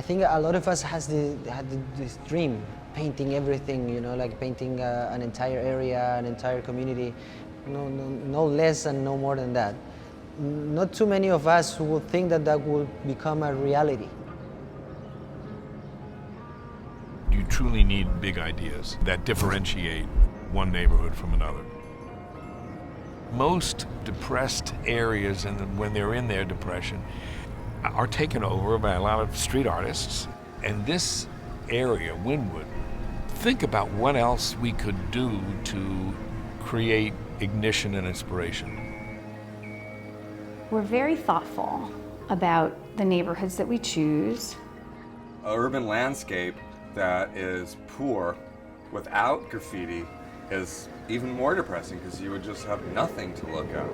think a lot of us had this dream, painting everything, you know, like painting an entire area, an entire community, no less and no more than that. Not too many of us who would think that that would become a reality. You truly need big ideas that differentiate one neighborhood from another. Most depressed areas, and when they're in their depression, are taken over by a lot of street artists. And this area, Wynwood, think about what else we could do to create ignition and inspiration. We're very thoughtful about the neighborhoods that we choose. An urban landscape that is poor without graffiti is even more depressing because you would just have nothing to look at.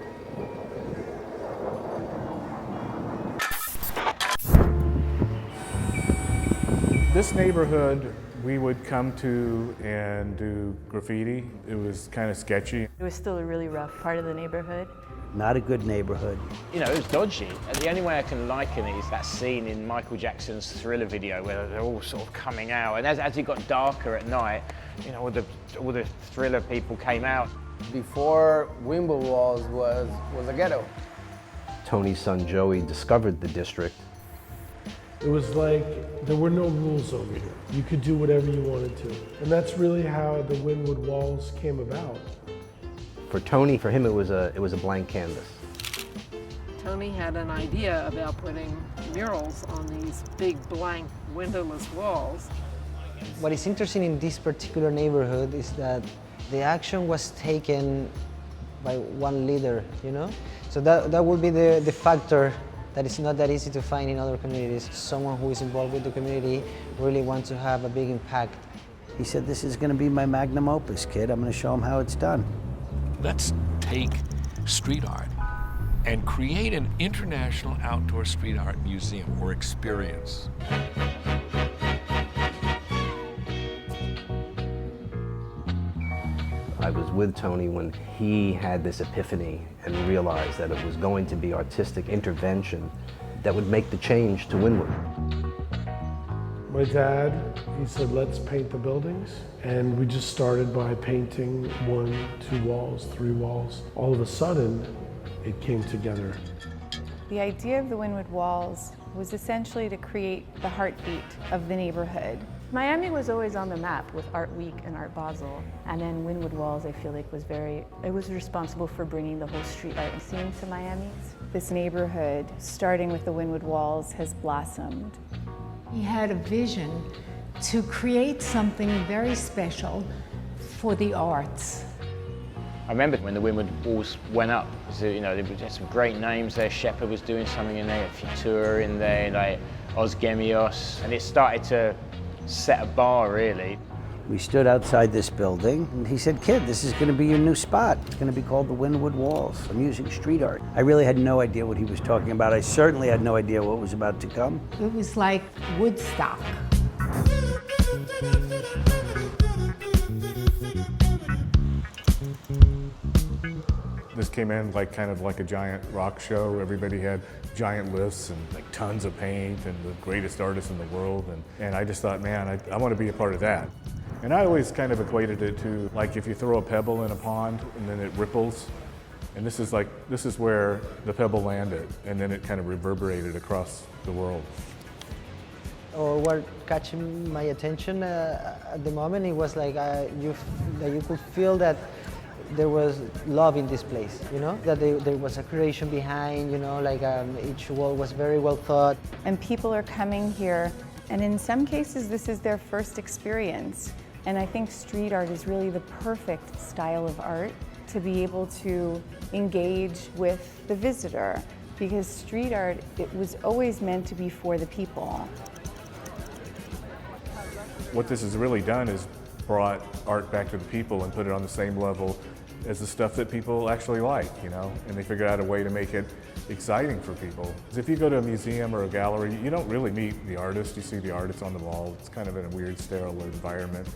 This neighborhood we would come to and do graffiti. It was kind of sketchy. It was still a really rough part of the neighborhood. Not a good neighborhood. You know, it was dodgy. And the only way I can liken it is that scene in Michael Jackson's Thriller video where they're all sort of coming out. And as it got darker at night, you know, all the Thriller people came out. Before Wynwood Walls was a ghetto. Tony's son Joey discovered the district. It was like there were no rules over here. You could do whatever you wanted to. And that's really how the Wynwood Walls came about. For Tony, for him, it was a blank canvas. Tony had an idea about putting murals on these big blank windowless walls. What is interesting in this particular neighborhood is that the action was taken by one leader, you know? So that would be the factor that is not that easy to find in other communities. Someone who is involved with the community really wants to have a big impact. He said, this is going to be my magnum opus, kid. I'm going to show him how it's done. Let's take street art and create an international outdoor street art museum or experience. I was with Tony when he had this epiphany and realized that it was going to be artistic intervention that would make the change to Wynwood. My dad, he said, let's paint the buildings. And we just started by painting 1, 2 walls, 3 walls. All of a sudden, it came together. The idea of the Wynwood Walls was essentially to create the heartbeat of the neighborhood. Miami was always on the map with Art Week and Art Basel. And then Wynwood Walls, I feel like, it was responsible for bringing the whole street art scene to Miami. This neighborhood, starting with the Wynwood Walls, has blossomed. He had a vision to create something very special for the arts. I remember when the Wynwood Walls went up, so, you know, there were some great names there. Shepherd was doing something in there, Futura in there, like Osgemios, and it started to set a bar, really. We stood outside this building, and he said, kid, this is going to be your new spot. It's going to be called the Wynwood Walls. I'm using street art. I really had no idea what he was talking about. I certainly had no idea what was about to come. It was like Woodstock. This came in like kind of like a giant rock show. Everybody had giant lifts and like tons of paint and the greatest artists in the world. And I just thought, man, I want to be a part of that. And I always kind of equated it to like if you throw a pebble in a pond and then it ripples. And this is where the pebble landed, and then it kind of reverberated across the world. Or what catching my attention at the moment, it was like you could feel that there was love in this place, you know? That there was a creation behind, you know, like each wall was very well thought. And people are coming here, and in some cases this is their first experience. And I think street art is really the perfect style of art to be able to engage with the visitor, because street art, it was always meant to be for the people. What this has really done is brought art back to the people and put it on the same level as the stuff that people actually like, you know, and they figured out a way to make it exciting for people. If you go to a museum or a gallery, you don't really meet the artist. You see the artist on the wall. It's kind of in a weird, sterile environment.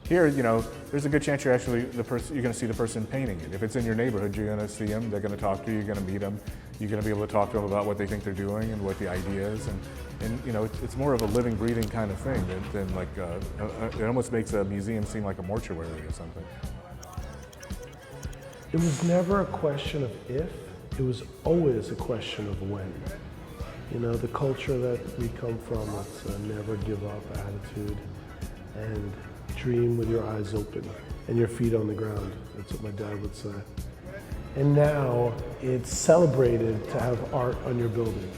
Here, you know, there's a good chance you're actually you're going to see the person painting it. If it's in your neighborhood, you're going to see them. They're going to talk to you. You're going to meet them. You're going to be able to talk to them about what they think they're doing and what the idea is. And And you know, it's more of a living, breathing kind of thing than like, it almost makes a museum seem like a mortuary or something. It was never a question of if, it was always a question of when. You know, the culture that we come from, it's a never give up attitude and dream with your eyes open and your feet on the ground. That's what my dad would say. And now it's celebrated to have art on your buildings.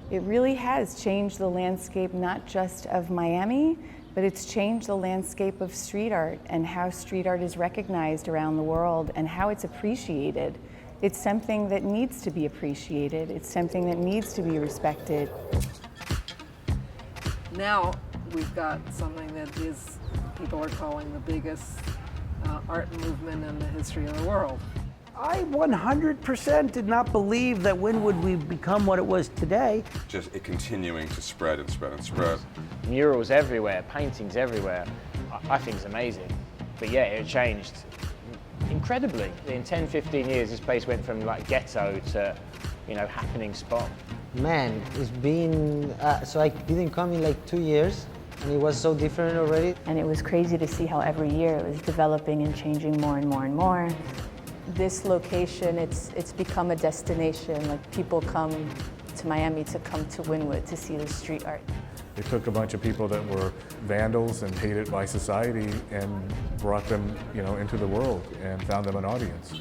It really has changed the landscape, not just of Miami, but it's changed the landscape of street art and how street art is recognized around the world and how it's appreciated. It's something that needs to be appreciated. It's something that needs to be respected. Now we've got something that people are calling the biggest art movement in the history of the world. I 100% did not believe that Wynwood would become what it was today. Just it continuing to spread and spread and spread. Murals everywhere, paintings everywhere. I think it's amazing. But yeah, it changed incredibly. In 10, 15 years, this place went from like ghetto to, you know, happening spot. Man, it's been, so I didn't come in like 2 years, and it was so different already. And it was crazy to see how every year it was developing and changing more and more and more. This location, it's become a destination. Like people come to Miami to come to Wynwood to see the street art. They took a bunch of people that were vandals and hated by society and brought them, you know, into the world and found them an audience.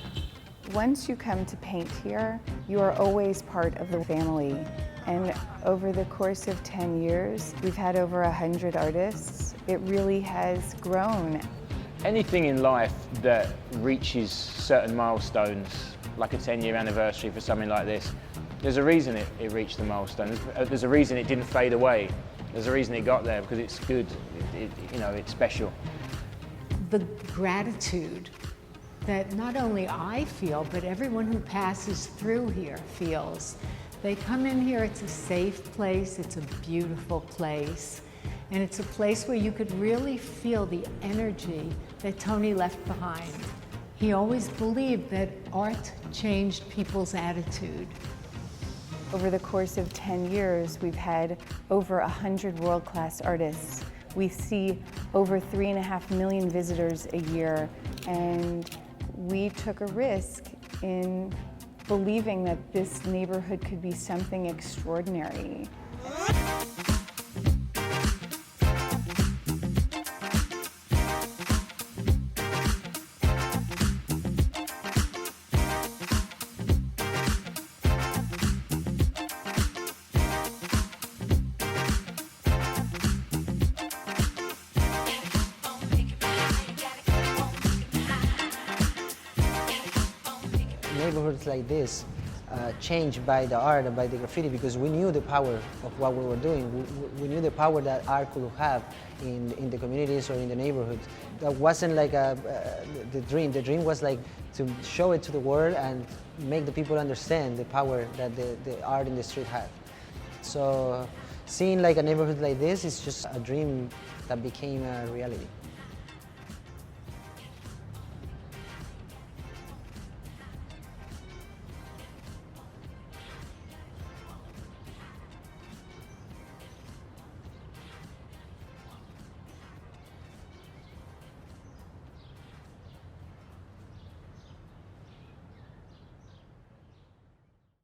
Once you come to paint here, you are always part of the family. And over the course of 10 years, we've had over 100 artists. It really has grown. Anything in life that reaches certain milestones, like a 10-year anniversary for something like this, there's a reason it reached the milestone. There's a reason it didn't fade away. There's a reason it got there, because it's good, you know, it's special. The gratitude that not only I feel, but everyone who passes through here feels. They come in here, it's a safe place, it's a beautiful place. And it's a place where you could really feel the energy that Tony left behind. He always believed that art changed people's attitude. Over the course of 10 years, we've had over 100 world-class artists. We see over 3.5 million visitors a year, and we took a risk in believing that this neighborhood could be something extraordinary. Neighborhoods like this changed by the art and by the graffiti because we knew the power of what we were doing. We knew the power that art could have in the communities or in the neighborhoods. That wasn't like the dream. The dream was like to show it to the world and make the people understand the power that the art in the street had. So seeing like a neighborhood like this is just a dream that became a reality.